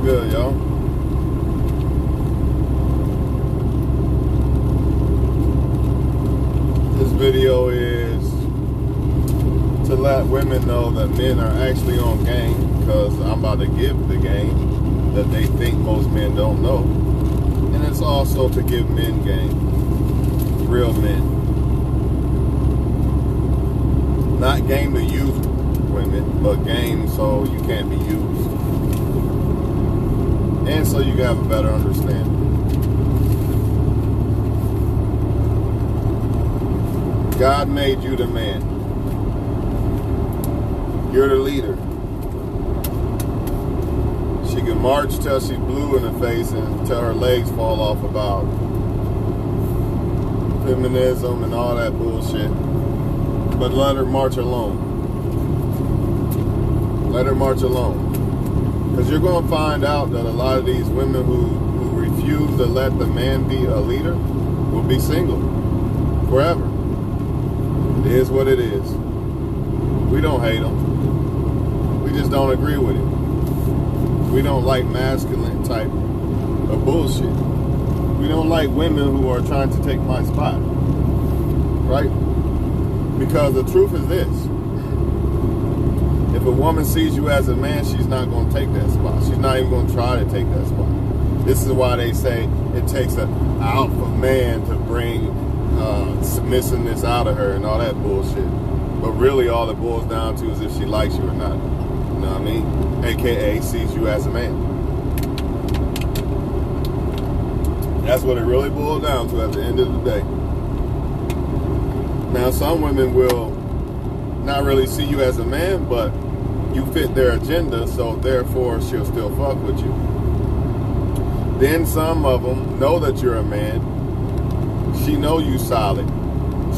good, y'all? This video is to let women know that men are actually on game, because I'm about to give the game that they think most men don't know. And it's also to give men game. Real men. Not game to use women, but game so you can't be used. And so you can have a better understanding. God made you the man. You're the leader. She can march till she's blue in the face and till her legs fall off about feminism and all that bullshit. But let her march alone. Let her march alone. Because you're going to find out that a lot of these women who refuse to let the man be a leader will be single forever. It is what it is. We don't hate them. We just don't agree with it. We don't like masculine type of bullshit. We don't like women who are trying to take my spot. Right? Because the truth is this. If a woman sees you as a man, she's not going to take that spot. She's not even going to try to take that spot. This is why they say it takes an alpha man to bring submissiveness out of her and all that bullshit. But really all it boils down to is if she likes you or not. You know what I mean? AKA sees you as a man. That's what it really boils down to at the end of the day. Now, some women will not really see you as a man, but you fit their agenda, so therefore she'll still fuck with you. Then some of them know that you're a man. She know you solid.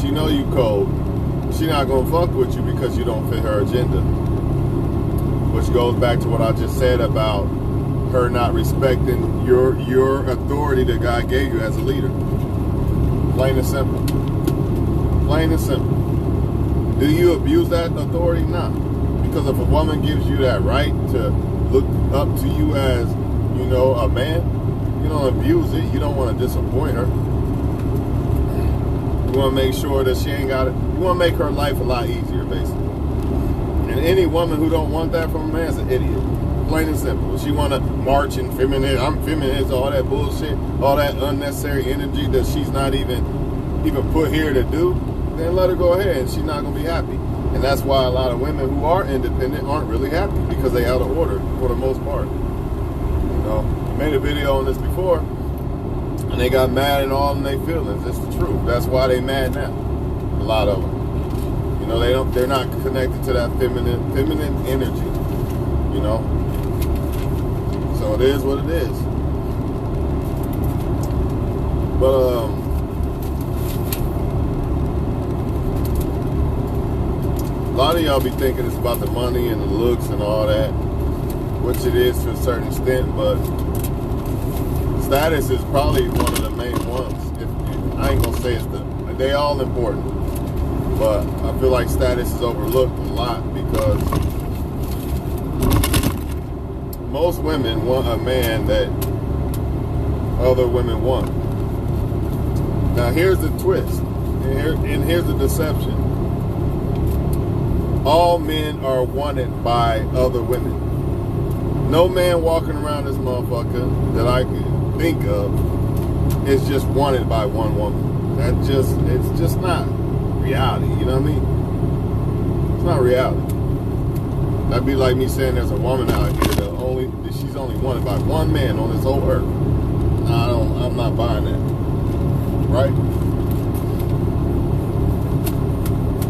She know you cold. She not gonna fuck with you because you don't fit her agenda. Which goes back to what I just said about her not respecting your authority that God gave you as a leader. Plain and simple. Plain and simple. Do you abuse that authority? Nah. Because if a woman gives you that right to look up to you as, you know, a man, you don't abuse it. You don't want to disappoint her. You want to make sure that she ain't got it. You want to make her life a lot easier, basically. And any woman who don't want that from a man is an idiot. Plain and simple. She want to march and feminine. I'm feminist, all that bullshit, all that unnecessary energy that she's not even put here to do. Then let her go ahead, and she's not going to be happy. And that's why a lot of women who are independent aren't really happy, because they out of order for the most part. You know, I made a video on this before, and they got mad and all in their feelings. It's the truth. That's why they mad now. A lot of them. You know, they're not connected to that feminine energy. You know? So it is what it is. But a lot of y'all be thinking it's about the money and the looks and all that, which it is to a certain extent, but status is probably one of the main ones. I ain't gonna say they all important, but I feel like status is overlooked a lot because most women want a man that other women want. Now here's the twist, and here's the deception. All men are wanted by other women. No man walking around this motherfucker that I can think of is just wanted by one woman. It's just not reality, you know what I mean? It's not reality. That'd be like me saying there's a woman out here that she's only wanted by one man on this whole earth. I'm not buying that. Right?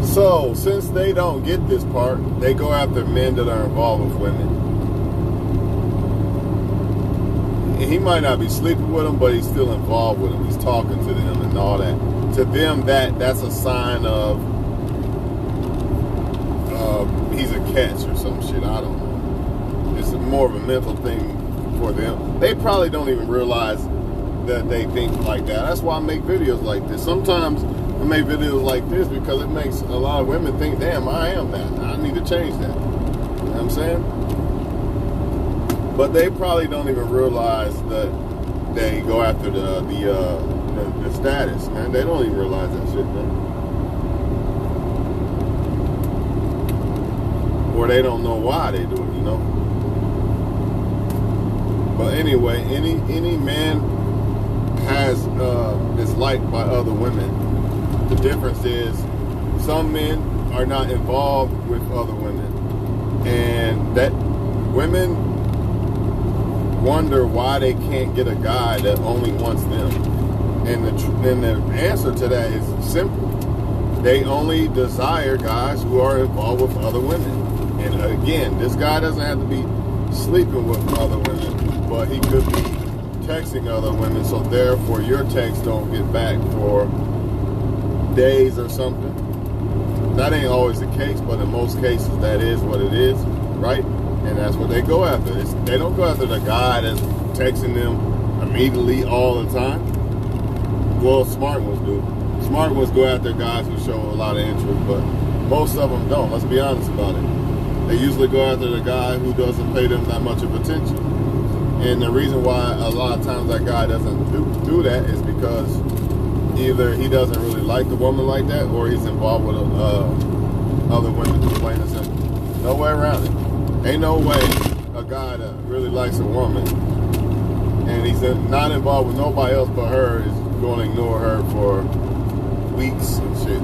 So, since they don't get this part, they go after men that are involved with women. And he might not be sleeping with them, but he's still involved with them. He's talking to them and all that. To them, that's a sign of he's a catch or some shit. I don't know. It's more of a mental thing for them. They probably don't even realize that they think like that. That's why I make videos like this. Sometimes I make videos like this because it makes a lot of women think, damn, I am that. I need to change that. You know what I'm saying? But they probably don't even realize that they go after the status, man. They don't even realize that shit, man. Or they don't know why they do it, you know. But anyway, any man is liked by other women. The difference is some men are not involved with other women, and that women wonder why they can't get a guy that only wants them. And the answer to that is simple. They only desire guys who are involved with other women. And again, this guy doesn't have to be sleeping with other women, but he could be texting other women, so therefore your texts don't get back for days or something. That ain't always the case, but in most cases that is what it is, right? And that's what they go after. They don't go after the guy that's texting them immediately all the time. Well, smart ones do. Smart ones go after guys who show a lot of interest, but most of them don't. Let's be honest about it. They usually go after the guy who doesn't pay them that much of attention. And the reason why a lot of times that guy doesn't do that is because either he doesn't really like the woman like that, or he's involved with other women, plain and simple. No way around it. Ain't no way a guy that really likes a woman and he's not involved with nobody else but her is going to ignore her for weeks and shit.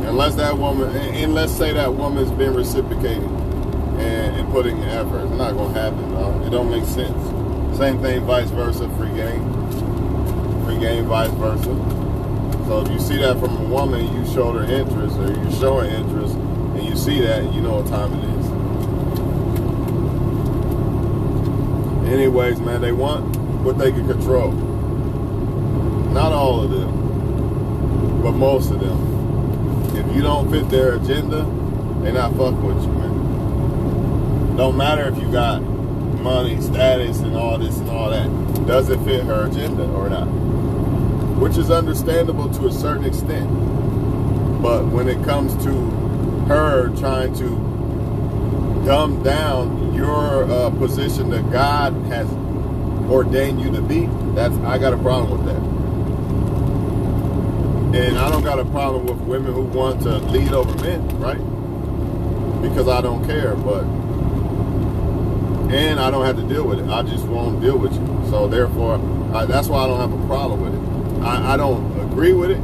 Unless let's say that woman's been reciprocating and putting in effort. It's not going to happen, dog. It don't make sense. Same thing, vice versa, free game, vice versa. So if you see that from a woman, you showed her interest, or you're showing interest, and you see that, you know what time it is. Anyways, man, they want what they can control. Not all of them, but most of them. If you don't fit their agenda, they not fucking with you, man. Don't matter if you got money, status, and all this and all that. Does it fit her agenda or not? Which is understandable to a certain extent. But when it comes to her trying to dumb down your position that God has ordained you to be, I got a problem with that. And I don't got a problem with women who want to lead over men, right? Because I don't care, and I don't have to deal with it. I just won't deal with you. So therefore, that's why I don't have a problem with it. I don't agree with it,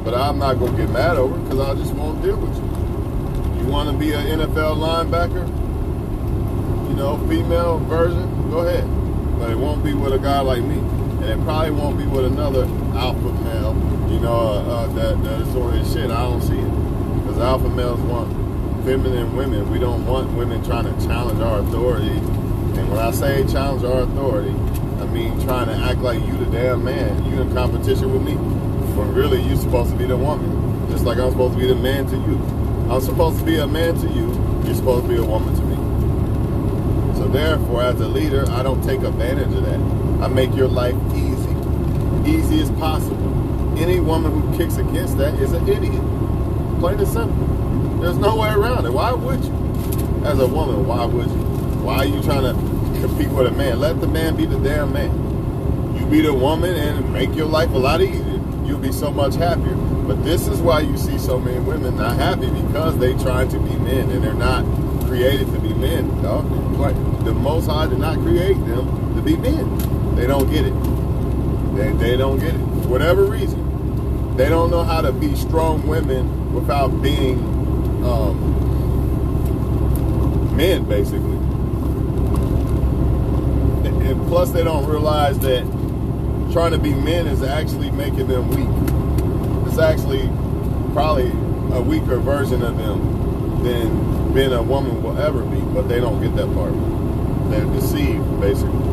but I'm not going to get mad over it because I just won't deal with you. You want to be an NFL linebacker, female version, go ahead. But it won't be with a guy like me. And it probably won't be with another alpha male, that's on his shit. I don't see it. Because alpha males want feminine women. We don't want women trying to challenge our authority. And when I say challenge our authority, I mean trying to act like you the damn man. You in competition with me. When really you're supposed to be the woman. Just like I'm supposed to be the man to you. I'm supposed to be a man to you. You're supposed to be a woman to me. So therefore, as a leader, I don't take advantage of that. I make your life easy. Easy as possible. Any woman who kicks against that is an idiot. Plain and simple. There's no way around it. Why would you? As a woman, why would you? Why are you trying to compete with a man? Let the man be the damn man. You be the woman and make your life a lot easier. You'll be so much happier. But this is why you see so many women not happy, because they trying to be men and they're not created to be men, dog. Like, the Most High did not create them to be men. They don't get it. They don't get it. For whatever reason. They don't know how to be strong women without being men, basically. And plus, they don't realize that trying to be men is actually making them weak. It's actually probably a weaker version of them than being a woman will ever be, but they don't get that part. They're deceived, basically.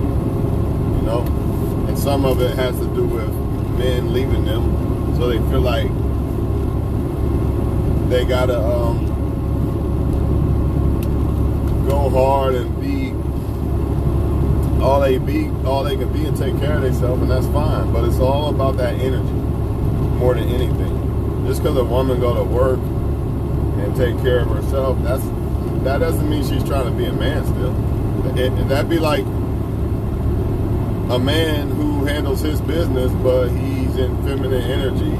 And some of it has to do with men leaving them, so they feel like they gotta go hard and be all they can be and take care of themselves, and that's fine. But it's all about that energy more than anything. Just because a woman go to work and take care of herself, that doesn't mean she's trying to be a man still. That'd be like a man who handles his business, but he's in feminine energy,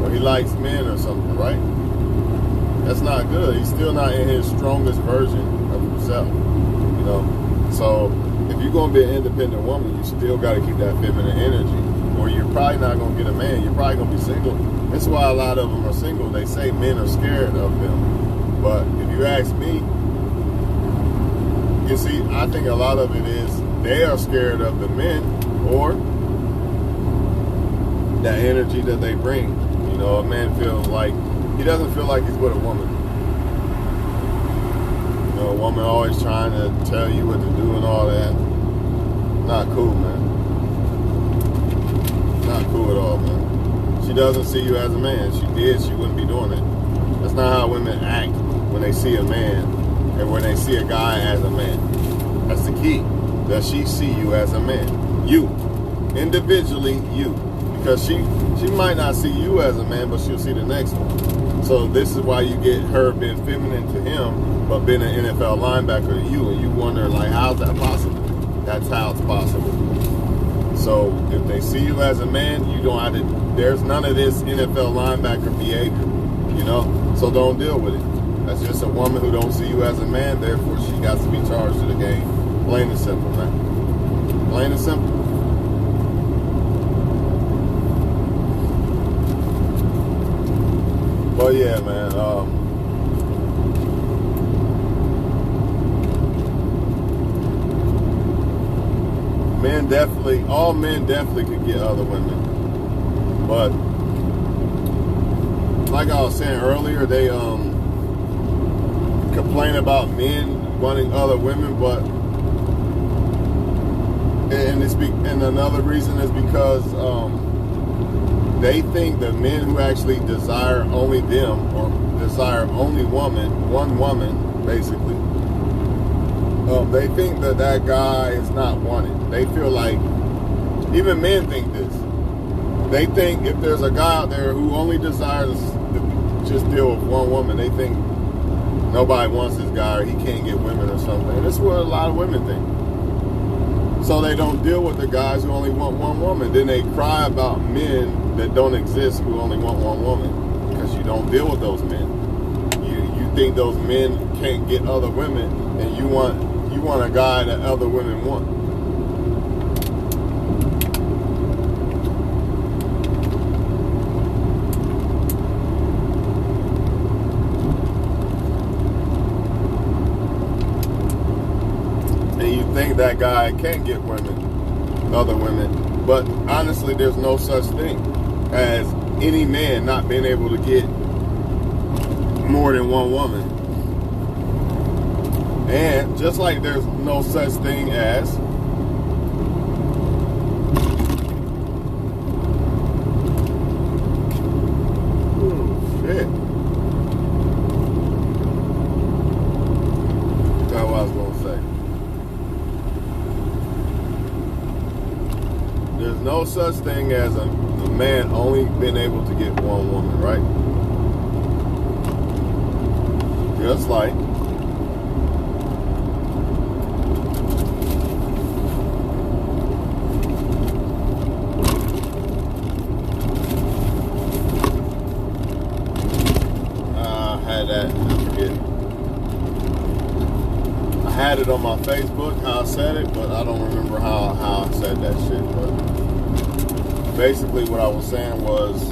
or he likes men or something, right? That's not good. He's still not in his strongest version of himself, you know? So if you're going to be an independent woman, you still got to keep that feminine energy, or you're probably not going to get a man. You're probably going to be single. That's why a lot of them are single. They say men are scared of them. But if you ask me, you see, I think a lot of it is they are scared of the men, or that energy that they bring. You know, a man feels like, he doesn't feel like he's with a woman. You know, a woman always trying to tell you what to do and all that. Not cool, man. Not cool at all, man. She doesn't see you as a man. If she did, she wouldn't be doing it. That's not how women act when they see a man and when they see a guy as a man. That's the key. That she see you as a man. You. Individually, you. Because she might not see you as a man, but she'll see the next one. So this is why you get her being feminine to him, but being an NFL linebacker to you, and you wonder, like, how's that possible? That's how it's possible. So if they see you as a man, you don't have to, there's none of this NFL linebacker behavior, you know? So don't deal with it. That's just a woman who don't see you as a man, therefore she got to be charged to the game. Plain and simple, man. Plain and simple. But yeah, man, all men definitely could get other women. But like I was saying earlier, they complain about men wanting other women, but and another reason is because they think that men who actually desire only them, or desire only one woman, basically, they think that guy is not wanted. They feel like, even men think this. They think if there's a guy out there who only desires to just deal with one woman, they think nobody wants this guy, or he can't get women or something. And this is what a lot of women think. So they don't deal with the guys who only want one woman. Then they cry about men that don't exist who only want one woman, because you don't deal with those men. You think those men can't get other women, and you want a guy that other women want. And you think that guy can't get other women. But honestly, there's no such thing as any man not being able to get more than one woman. And just like there's no such thing as shit. That's what I was gonna say. There's no such thing as a man only being able to get one woman, right? Just like I had it on my Facebook how I said it, but I don't remember how I said that shit. But basically what I was saying was,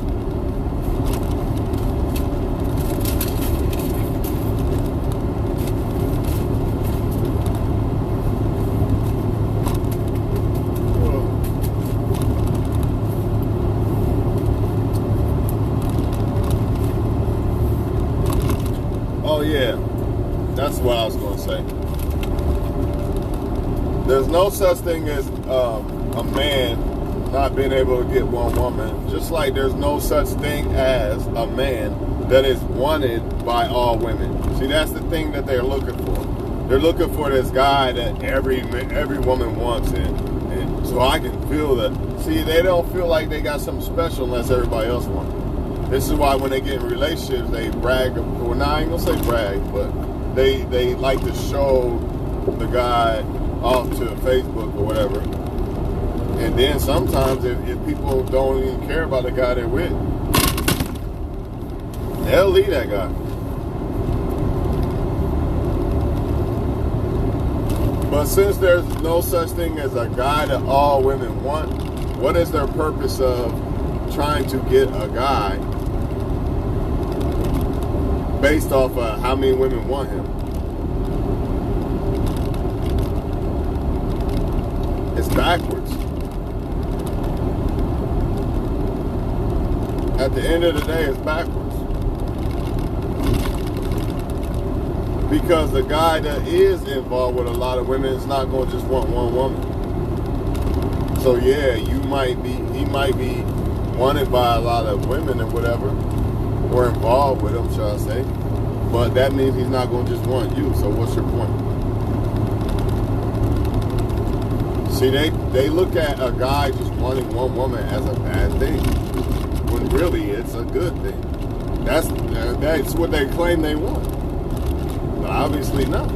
oh yeah, that's what I was going to say. There's no such thing as a man not being able to get one woman, just like there's no such thing as a man that is wanted by all women. See, that's the thing that they're looking for. They're looking for this guy that every woman wants, and so I can feel that. See, they don't feel like they got something special unless everybody else wants. This is why when they get in relationships, they brag. Well, now I ain't gonna say brag, but they like to show the guy off to Facebook or whatever. And then sometimes if people don't even care about the guy they're with, they'll leave that guy. But since there's no such thing as a guy that all women want, what is their purpose of trying to get a guy based off of how many women want him? It's backwards. At the end of the day, it's backwards. Because the guy that is involved with a lot of women is not going to just want one woman. So yeah, he might be wanted by a lot of women or whatever, or involved with them, shall I say. But that means he's not going to just want you. So what's your point? See, they look at a guy just wanting one woman as a bad thing, when really it's a good thing. That's what they claim they want. But obviously not.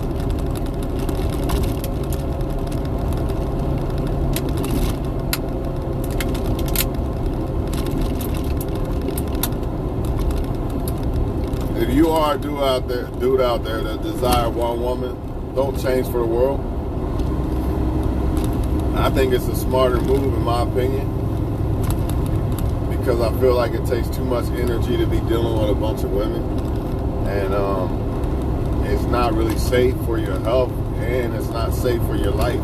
If you are a dude out there that desire one woman, don't change for the world. I think it's a smarter move, in my opinion, because I feel like it takes too much energy to be dealing with a bunch of women, and it's not really safe for your health, and it's not safe for your life.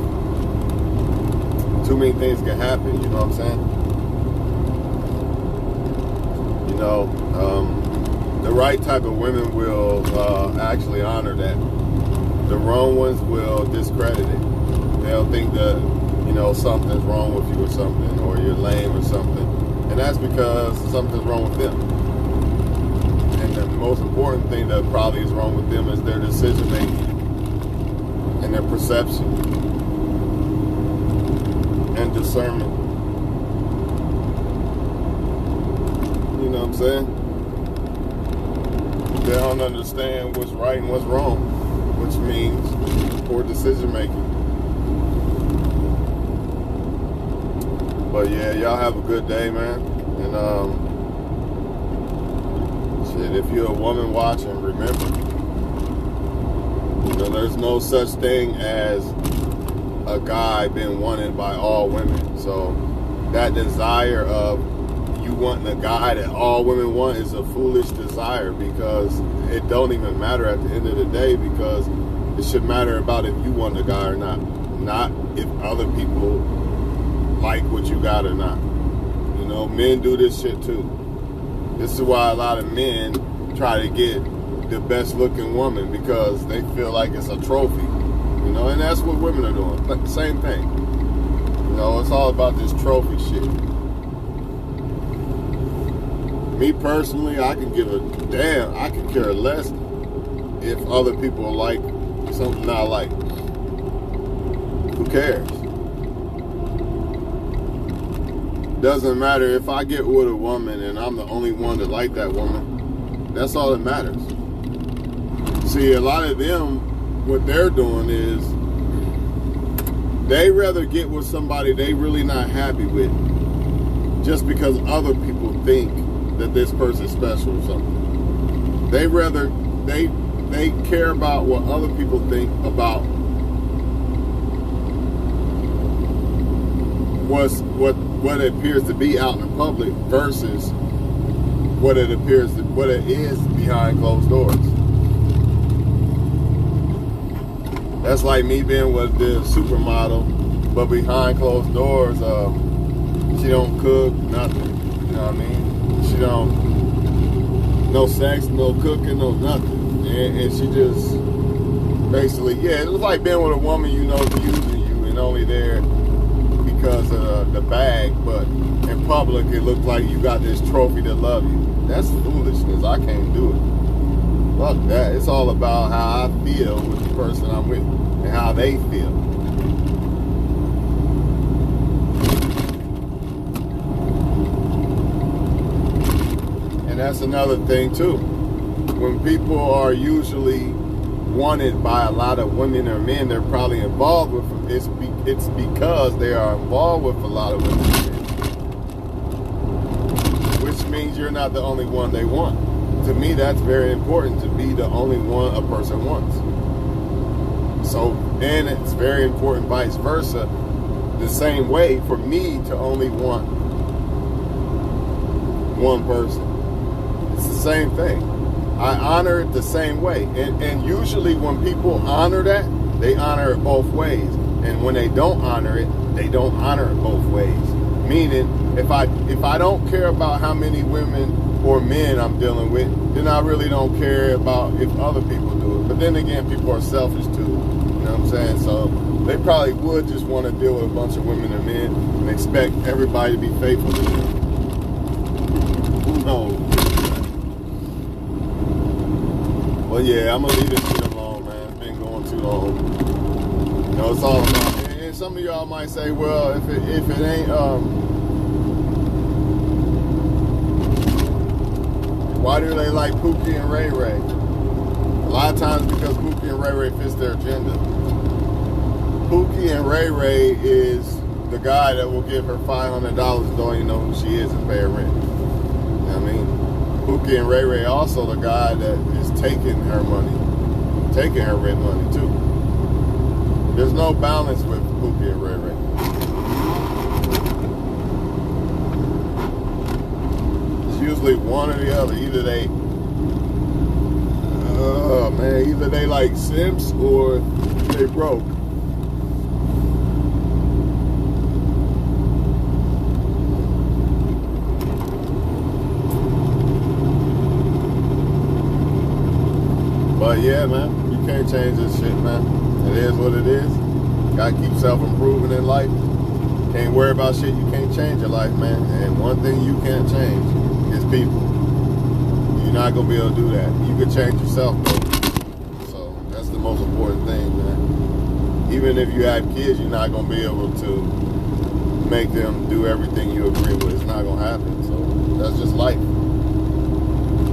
Too many things can happen, you know what I'm saying? You know, the right type of women will actually honor that. The wrong ones will discredit it. They'll think that, you know, something's wrong with you or something, or you're lame or something. And that's because something's wrong with them. And the most important thing that probably is wrong with them is their decision making and their perception and discernment. You know what I'm saying? They don't understand what's right and what's wrong, which means poor decision making. But yeah, y'all have a good day, man. And shit, if you're a woman watching, remember, you know, there's no such thing as a guy being wanted by all women. So that desire of you wanting a guy that all women want is a foolish desire, because it don't even matter at the end of the day, because it should matter about if you want a guy or not if other people like what you got or not. You know, men do this shit too. This is why a lot of men try to get the best looking woman, because they feel like it's a trophy. You know, and that's what women are doing. Like the same thing. You know, it's all about this trophy shit. Me personally, I can give a damn. I can care less if other people like something I like. Who cares? Doesn't matter if I get with a woman and I'm the only one that like that woman. That's all that matters. See, a lot of them, what they're doing is they rather get with somebody they really not happy with just because other people think that this person's special or something. They care about what other people think about what it appears to be out in the public versus what it is behind closed doors. That's like me being with the supermodel, but behind closed doors, she don't cook, nothing. You know what I mean? She don't, no sex, no cooking, no nothing. And she just basically, yeah, it was like being with a woman you know is using you and only there because of the bag, but in public it looks like you got this trophy to love you. That's foolishness. I can't do it. Fuck that. It's all about how I feel with the person I'm with and how they feel. And that's another thing too. When people are usually wanted by a lot of women or men they're probably involved with. It's because they are involved with a lot of women and men, which means you're not the only one they want. To me, that's very important, to be the only one a person wants. So, and it's very important vice versa, the same way, for me to only want one person. It's the same thing. I honor it the same way. And usually when people honor that, they honor it both ways. And when they don't honor it, they don't honor it both ways. Meaning, if I don't care about how many women or men I'm dealing with, then I really don't care about if other people do it. But then again, people are selfish too. You know what I'm saying? So they probably would just want to deal with a bunch of women and men and expect everybody to be faithful to them. Who knows? Well, yeah, I'm going to leave this shit alone, man. It's been going too long. You know, it's all about, and some of y'all might say, well, if it ain't, why do they like Pookie and Ray Ray? A lot of times because Pookie and Ray Ray fits their agenda. Pookie and Ray Ray is the guy that will give her $500, don't even know who she is, and pay her rent. You know what I mean? Pookie and Ray Ray also the guy that is taking her money, taking her rent money too. There's no balance with Pookie and Ray Ray. It's usually one or the other. Either they like simps or they broke. But yeah, man, you can't change this shit, man. It is what it is. Gotta keep self-improving in life. Can't worry about shit you can't change your life, man. And one thing you can't change is people. You're not gonna be able to do that. You can change yourself, though. So that's the most important thing, man. Even if you have kids, you're not gonna be able to make them do everything you agree with. It's not gonna happen. So that's just life.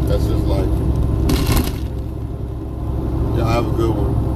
That's just life. Y'all have a good one.